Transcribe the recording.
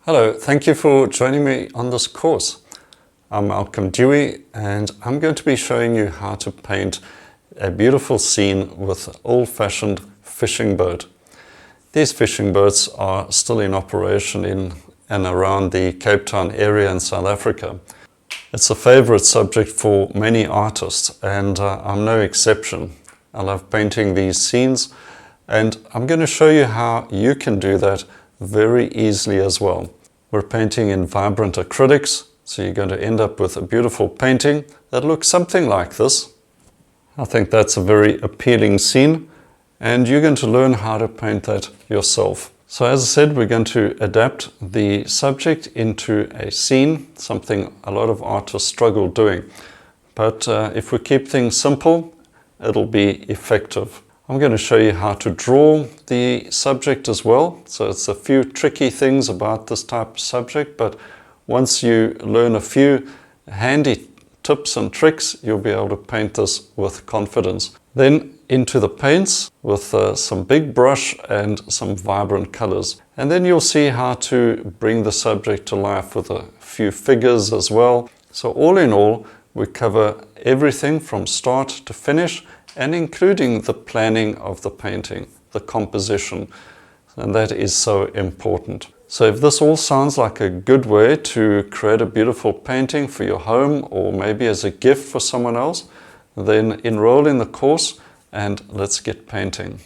Hello, thank you for joining me on this course. I'm Malcolm Dewey and I'm going to be showing you how to paint a beautiful scene with an old-fashioned fishing boat. These fishing boats are still in operation in and around the Cape Town area in South Africa. It's a favorite subject for many artists and I'm no exception. I love painting these scenes and I'm going to show you how you can do that very easily as well. We're painting in vibrant acrylics, so you're going to end up with a beautiful painting that looks something like this. I think that's a very appealing scene and you're going to learn how to paint that yourself. So as I said, we're going to adapt the subject into a scene, something a lot of artists struggle doing. But if we keep things simple, it'll be effective. I'm going to show you how to draw the subject as well. So it's a few tricky things about this type of subject, but once you learn a few handy tips and tricks, you'll be able to paint this with confidence. Then into the paints with some big brush and some vibrant colors. And then you'll see how to bring the subject to life with a few figures as well. So all in all, we cover everything from start to finish, and including the planning of the painting, the composition, and that is so important. So if this all sounds like a good way to create a beautiful painting for your home or maybe as a gift for someone else, then enroll in the course and let's get painting.